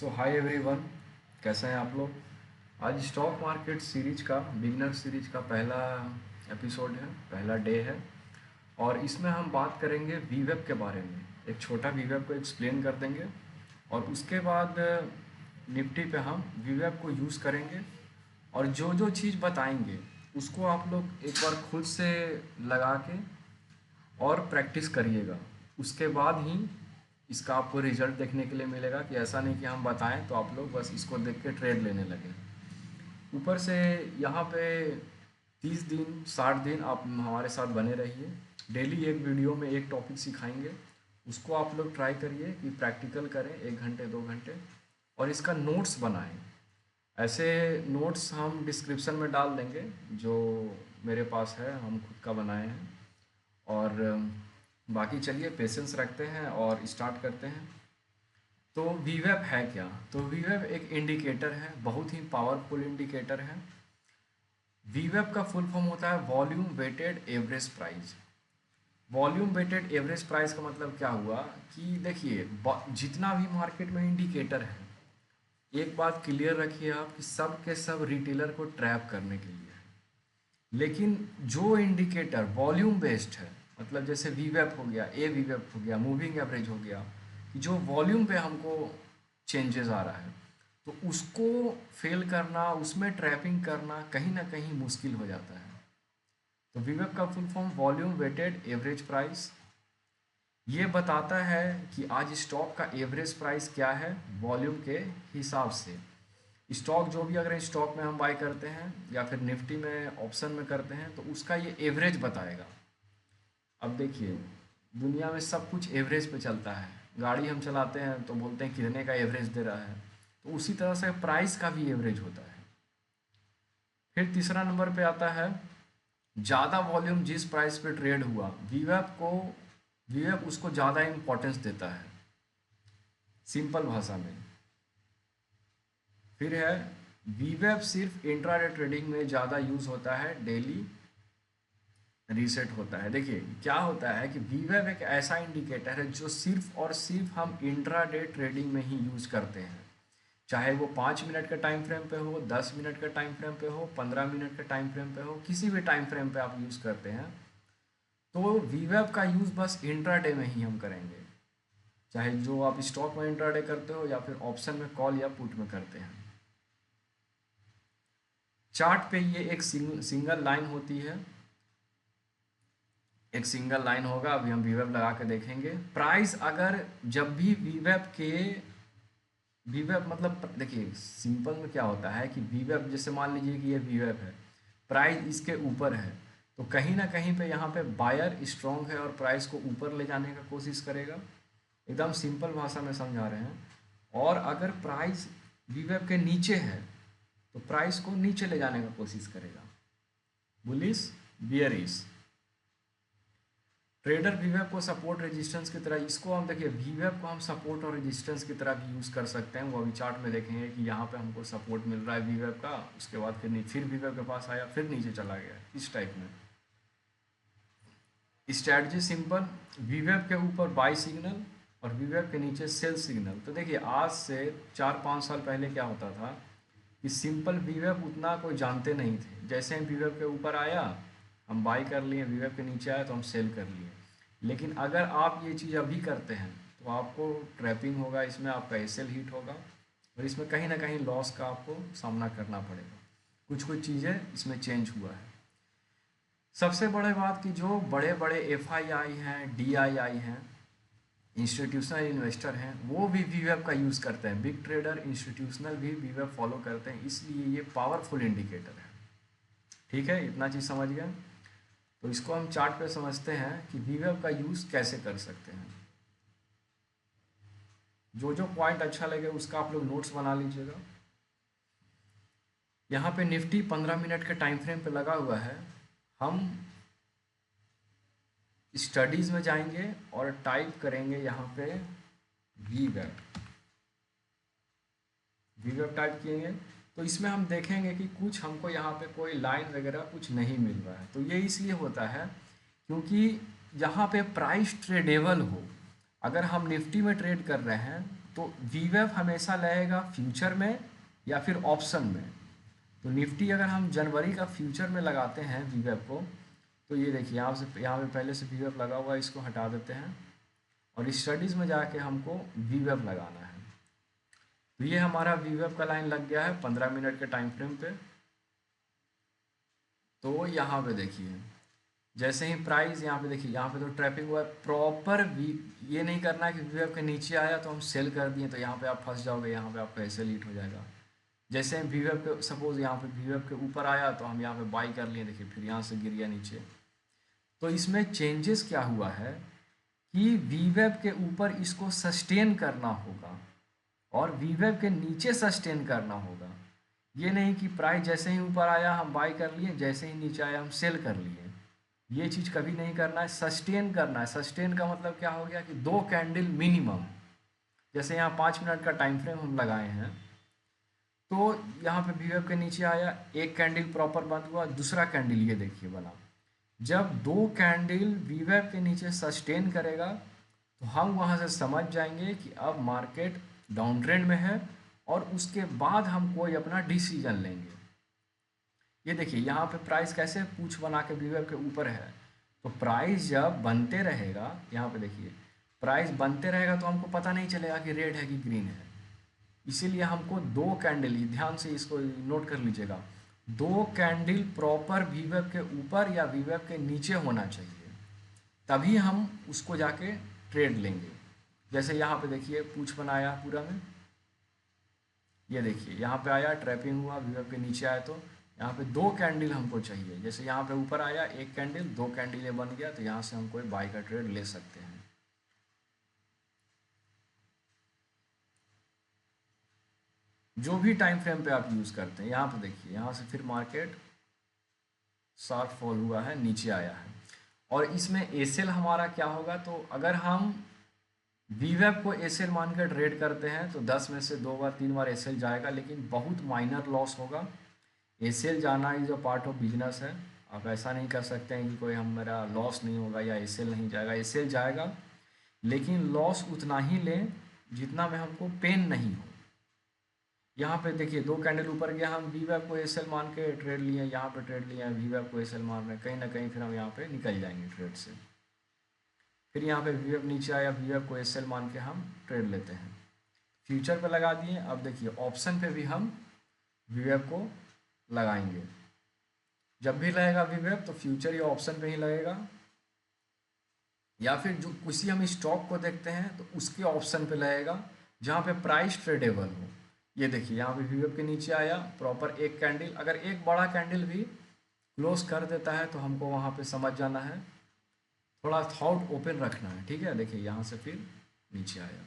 सो hi everyone, कैसे हैं आप लोग। आज स्टॉक मार्केट सीरीज का बिगनर सीरीज का पहला एपिसोड है, पहला डे है। और इसमें हम बात करेंगे वीवेब के बारे में। एक छोटा वीवेब को एक्सप्लेन कर देंगे और उसके बाद निफ्टी पे हम वीवेब को यूज़ करेंगे। और जो जो चीज़ बताएंगे उसको आप लोग एक बार खुद से लगा के और प्रैक्टिस करिएगा। उसके बाद ही इसका आपको रिजल्ट देखने के लिए मिलेगा कि ऐसा नहीं कि हम बताएं तो आप लोग बस इसको देख के ट्रेड लेने लगे। ऊपर से यहाँ पे 30 दिन 60 दिन आप हमारे साथ बने रहिए। डेली एक वीडियो में एक टॉपिक सिखाएंगे, उसको आप लोग ट्राई करिए कि प्रैक्टिकल करें 1 घंटे 2 घंटे और इसका नोट्स बनाएं। ऐसे नोट्स हम डिस्क्रिप्शन में डाल देंगे जो मेरे पास है, हम खुद का बनाए हैं। और बाकी चलिए पेशेंस रखते हैं और स्टार्ट करते हैं। तो वीवेब है क्या? तो वीवेब एक इंडिकेटर है, बहुत ही पावरफुल इंडिकेटर है। वीवेब का फुल फॉर्म होता है volume weighted average price. Volume weighted average price का मतलब क्या हुआ कि देखिए जितना भी मार्केट में इंडिकेटर है, एक बात क्लियर रखिए आप कि सब के सब रिटेलर को ट्रैप करने के लिए है। लेकिन जो इंडिकेटर वॉल्यूम बेस्ड है, मतलब जैसे वीवेप हो गया, ए वीवेप हो गया, मूविंग एवरेज हो गया, कि जो वॉल्यूम पे हमको चेंजेस आ रहा है, तो उसको फेल करना, उसमें ट्रैपिंग करना कहीं ना कहीं मुश्किल हो जाता है। तो वीवेप का full form volume weighted average price. ये बताता है कि आज स्टॉक का एवरेज प्राइस क्या है वॉल्यूम के हिसाब से। स्टॉक जो भी अगर स्टॉक में हम बाय करते हैं या फिर निफ्टी में ऑप्शन में करते हैं तो उसका ये एवरेज बताएगा। अब देखिए दुनिया में सब कुछ एवरेज पे चलता है। गाड़ी हम चलाते हैं तो बोलते हैं कितने का एवरेज दे रहा है, तो उसी तरह से प्राइस का भी एवरेज होता है। फिर तीसरा नंबर पे आता है ज़्यादा वॉल्यूम जिस प्राइस पे ट्रेड हुआ, वीवेप उसको ज़्यादा इम्पोर्टेंस देता है, सिंपल भाषा में। फिर है वीवेप सिर्फ इंट्राडे ट्रेडिंग में ज़्यादा यूज़ होता है, डेली रीसेट होता है। देखिए क्या होता है कि वीवेप एक ऐसा इंडिकेटर है जो सिर्फ और सिर्फ हम इंट्राडे ट्रेडिंग में ही यूज़ करते हैं। चाहे वो 5 मिनट के टाइम फ्रेम पे हो, 10 मिनट के टाइम फ्रेम पे हो, 15 मिनट के टाइम फ्रेम पे हो, किसी भी टाइम फ्रेम पे आप यूज़ करते हैं, तो वीवेप का यूज़ बस इंट्राडे में ही हम करेंगे। चाहे जो आप स्टॉक में इंट्राडे करते हो या फिर ऑप्शन में कॉल या पुट में करते हैं। चार्ट पे ये एक सिंगल लाइन होती है, एक सिंगल लाइन होगा। अभी हम वीवेप लगा के देखेंगे। प्राइस अगर जब भी वीवेप मतलब देखिए सिंपल में क्या होता है कि वीवेप, जैसे मान लीजिए कि ये वीवेप है, प्राइस इसके ऊपर है, तो कहीं ना कहीं पे यहाँ पे बायर स्ट्रॉन्ग है और प्राइस को ऊपर ले जाने का कोशिश करेगा। एकदम सिंपल भाषा में समझा रहे हैं। और अगर प्राइस वीवेप के नीचे है तो प्राइस को नीचे ले जाने का कोशिश करेगा, बुलिश बियरिश। ट्रेडर वीवेप को सपोर्ट रेजिस्टेंस की तरह, इसको हम देखिए वीवेप को हम सपोर्ट और रेजिस्टेंस की तरह भी यूज़ कर सकते हैं। वो अभी चार्ट में देखेंगे कि यहाँ पे हमको सपोर्ट मिल रहा है वीवेप का, उसके बाद फिर वीवेप के पास आया, फिर नीचे चला गया, इस टाइप में। स्ट्रैटेजी सिंपल, वीवेप के ऊपर बाई सिग्नल और वीवेप के नीचे सेल सिग्नल। तो देखिए आज से 4-5 साल पहले क्या होता था कि सिंपल वीवेप उतना कोई जानते नहीं थे। जैसे हम वीवेप के ऊपर आया हम बाई कर लिए, वीवेप के नीचे आया तो हम सेल कर लिए। लेकिन अगर आप ये चीज़ अभी करते हैं तो आपको ट्रैपिंग होगा, इसमें आपका एसएल हिट होगा और इसमें कहीं ना कहीं लॉस का आपको सामना करना पड़ेगा। कुछ कुछ चीज़ें इसमें चेंज हुआ है। सबसे बड़े बात कि जो बड़े बड़े एफआईआई हैं, डीआईआई हैं, इंस्टीट्यूशनल इन्वेस्टर हैं, वो भी वीवेप का यूज़ करते हैं। बिग ट्रेडर इंस्टीट्यूशनल भी वीवेप फॉलो करते हैं, इसलिए ये पावरफुल इंडिकेटर है। ठीक है, इतना चीज़ समझ गए। तो इसको हम चार्ट पे समझते हैं कि वीवेप का यूज़ कैसे कर सकते हैं। जो जो पॉइंट अच्छा लगे उसका आप लोग नोट्स बना लीजिएगा। यहाँ पे निफ्टी 15 मिनट के टाइम फ्रेम पे लगा हुआ है। हम स्टडीज़ में जाएंगे और टाइप करेंगे यहाँ पे वीवेप। वीवेप टाइप किएंगे तो इसमें हम देखेंगे कि कुछ हमको यहाँ पे कोई लाइन वगैरह कुछ नहीं मिल रहा है। तो ये इसलिए होता है क्योंकि यहाँ पे प्राइस ट्रेडेबल हो। अगर हम निफ्टी में ट्रेड कर रहे हैं तो वीवेप हमेशा लगेगा फ्यूचर में या फिर ऑप्शन में। तो निफ्टी अगर हम जनवरी का फ्यूचर में लगाते हैं वीवेप को, तो ये देखिए यहाँ पे पहले से वीवेप लगा हुआ है, इसको हटा देते हैं और स्टडीज़ में जाके हमको वीवेप लगाना है। तो ये हमारा वीवेप का लाइन लग गया है 15 मिनट के टाइम फ्रेम पे। तो यहाँ पे देखिए जैसे ही प्राइस यहाँ पे देखिए, यहाँ पे तो ट्रैपिंग हुआ है प्रॉपर वी। ये नहीं करना है कि वीवेप के नीचे आया तो हम सेल कर दिए, तो यहाँ पे आप फंस जाओगे, यहाँ पे आपका ऐसे लीट हो जाएगा। जैसे हम वीवेप के सपोज यहाँ पे वीवेप के ऊपर आया तो हम यहाँ पे बाई कर लिए, देखिए फिर यहाँ से गिर गया नीचे। तो इसमें चेंजेस क्या हुआ है कि वीवेप के ऊपर इसको सस्टेन करना होगा और वीवेप के नीचे सस्टेन करना होगा। ये नहीं कि प्राइस जैसे ही ऊपर आया हम बाई कर लिए, जैसे ही नीचे आया हम सेल कर लिए। ये चीज़ कभी नहीं करना है, सस्टेन करना है। सस्टेन का मतलब क्या हो गया कि 2 कैंडल मिनिमम। जैसे यहाँ 5 मिनट का टाइम फ्रेम हम लगाए हैं, तो यहाँ पे वीवेप के नीचे आया, एक कैंडल प्रॉपर बंद हुआ, दूसरा कैंडल ये देखिए बना। जब 2 कैंडल वीवेप के नीचे सस्टेन करेगा तो हम वहाँ से समझ जाएंगे कि अब मार्केट डाउन ट्रेंड में है और उसके बाद हम कोई अपना डिसीजन लेंगे। ये देखिए यहाँ पे प्राइस कैसे पूछ बना के वीवेप के ऊपर है। तो प्राइस जब बनते रहेगा, यहाँ पे देखिए प्राइस बनते रहेगा तो हमको पता नहीं चलेगा कि रेड है कि ग्रीन है। इसीलिए हमको 2 कैंडल, ध्यान से इसको नोट कर लीजिएगा, 2 कैंडल प्रॉपर वीवेप के ऊपर या वीवेप के नीचे होना चाहिए, तभी हम उसको जाके ट्रेड लेंगे। जैसे यहाँ पे देखिए पूछ बनाया पूरा में, ये देखिए यहाँ पे आया, ट्रैपिंग हुआ, वीवेप के नीचे आया, तो यहाँ पे 2 कैंडल हमको चाहिए। जैसे यहाँ पे ऊपर आया 1 कैंडल, 2 कैंडल ये बन गया, तो यहाँ से हम कोई बाई का ट्रेड ले सकते हैं। जो भी टाइम फ्रेम पे आप यूज़ करते हैं, यहाँ पे देखिए यहाँ से फिर मार्केट शार्प फॉल हुआ है, नीचे आया है। और इसमें एसएल हमारा क्या होगा, तो अगर हम वीवेप को एसएल मान कर ट्रेड करते हैं तो 10 में से 2 बार 3 बार एसएल जाएगा, लेकिन बहुत माइनर लॉस होगा। एसएल जाना is a part of business है। आप ऐसा नहीं कर सकते हैं कि कोई हमारा लॉस नहीं होगा या एसएल नहीं जाएगा। एसएल जाएगा लेकिन लॉस उतना ही लें जितना में हमको पेन नहीं हो। यहाँ पे देखिए 2 कैंडल ऊपर गया, हम वीवेप को एसएल मान के ट्रेड लिए, यहाँ पे ट्रेड लिए हैं, वीवेप को एसएल मान रहे हैं, कहीं ना कहीं फिर हम यहाँ पे निकल जाएंगे ट्रेड से। फिर यहाँ पे वीवेप नीचे आया, वीवेप को एसएल मान के हम ट्रेड लेते हैं। फ्यूचर पे लगा दिए। अब देखिए ऑप्शन पे भी हम वीवेप को लगाएंगे। जब भी लगेगा वीवेप तो फ्यूचर या ऑप्शन पे ही लगेगा, या फिर जो किसी हम स्टॉक को देखते हैं तो उसके ऑप्शन पे लगेगा जहाँ पे प्राइस ट्रेडेबल हो। ये देखिए यहाँ पे वीवेप के नीचे आया प्रॉपर 1 कैंडल, अगर एक बड़ा कैंडल भी क्लोज कर देता है तो हमको वहाँ पे समझ जाना है, थोड़ा थॉट ओपन रखना है, ठीक है। देखिए यहाँ से फिर नीचे आया।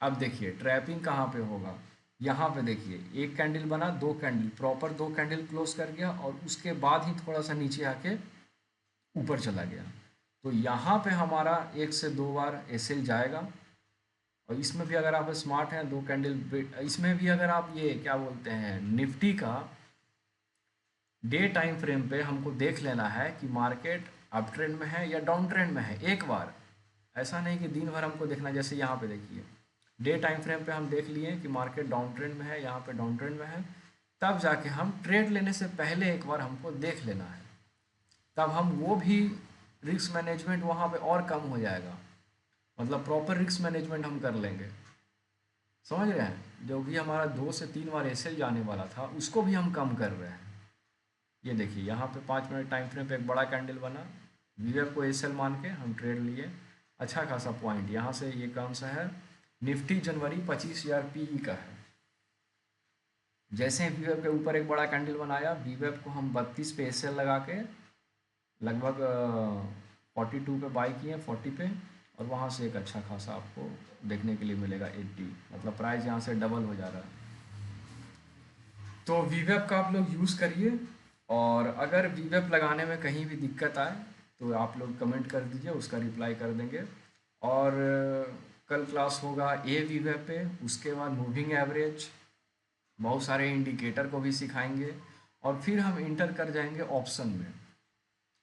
अब देखिए ट्रैपिंग कहाँ पे होगा, यहाँ पे देखिए 1 कैंडल बना, 2 कैंडल प्रॉपर 2 कैंडल क्लोज कर गया और उसके बाद ही थोड़ा सा नीचे आके ऊपर चला गया। तो यहाँ पे हमारा 1 से 2 बार एसएल जाएगा। और इसमें भी अगर आप स्मार्ट हैं, 2 कैंडल इसमें भी अगर आप ये क्या बोलते हैं निफ्टी का डे टाइम फ्रेम पे हमको देख लेना है कि मार्केट अप ट्रेंड में है या डाउन ट्रेंड में है एक बार। ऐसा नहीं कि दिन भर हमको देखना। जैसे यहाँ पे देखिए डे टाइम फ्रेम पे हम देख लिए कि मार्केट डाउन ट्रेंड में है, यहाँ पे डाउन ट्रेंड में है, तब जाके हम ट्रेड लेने से पहले एक बार हमको देख लेना है, तब हम वो भी रिस्क मैनेजमेंट वहाँ पे और कम हो जाएगा। मतलब प्रॉपर रिस्क मैनेजमेंट हम कर लेंगे, समझ रहे हैं। जो भी हमारा 2 से 3 बार एसएल जाने वाला था उसको भी हम कम कर रहे हैं। ये देखिए यहाँ पे 5 मिनट टाइम फ्रेम पे एक बड़ा कैंडल बना, वीवेप को एसएल मान के हम ट्रेड लिए, अच्छा खासा पॉइंट। यहाँ से ये कौन सा है, निफ्टी जनवरी 25,000 पीई का है। जैसे ही वीवेप के ऊपर एक बड़ा कैंडल बनाया, वीवेप को हम 32 पे एसएल लगा के लगभग 42 पे बाई किए, 40 पे, और वहाँ से एक अच्छा खासा आपको देखने के लिए मिलेगा 80, मतलब प्राइस यहाँ से डबल हो जा रहा है। तो वीवेप का आप लोग यूज़ करिए, और अगर वीवेप लगाने में कहीं भी दिक्कत आए तो आप लोग कमेंट कर दीजिए, उसका रिप्लाई कर देंगे। और कल क्लास होगा ए वीवेप पे, उसके बाद मूविंग एवरेज, बहुत सारे इंडिकेटर को भी सिखाएंगे, और फिर हम इंटर कर जाएंगे ऑप्शन में।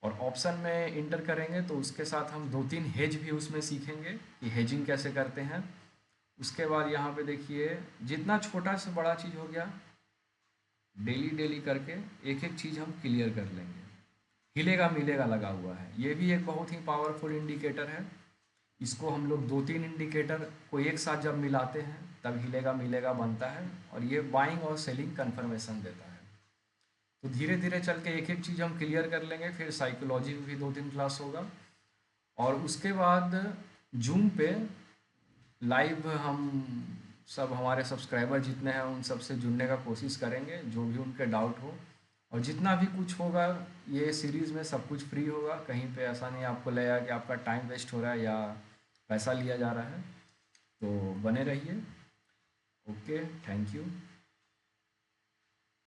और ऑप्शन में इंटर करेंगे तो उसके साथ हम 2-3 हेज भी उसमें सीखेंगे कि हेजिंग कैसे करते हैं। उसके बाद यहाँ पे देखिए जितना छोटा से बड़ा चीज़ हो गया, डेली डेली करके एक एक चीज़ हम क्लियर कर लेंगे। हिलेगा मिलेगा लगा हुआ है, ये भी एक बहुत ही पावरफुल इंडिकेटर है। इसको हम लोग दो तीन इंडिकेटर को एक साथ जब मिलाते हैं तब हिलेगा मिलेगा बनता है, और ये बाइंग और सेलिंग कंफर्मेशन देता है। तो धीरे धीरे चल के एक एक चीज़ हम क्लियर कर लेंगे, फिर साइकोलॉजी में भी दो तीन क्लास होगा, और उसके बाद जूम पे लाइव हम सब हमारे सब्सक्राइबर जितने हैं उन सब से जुड़ने का कोशिश करेंगे, जो भी उनके डाउट हो। और जितना भी कुछ होगा ये सीरीज़ में सब कुछ फ्री होगा, कहीं पे ऐसा नहीं आपको लगेगा कि आपका टाइम वेस्ट हो रहा है या पैसा लिया जा रहा है। तो बने रहिए। Okay, thank you.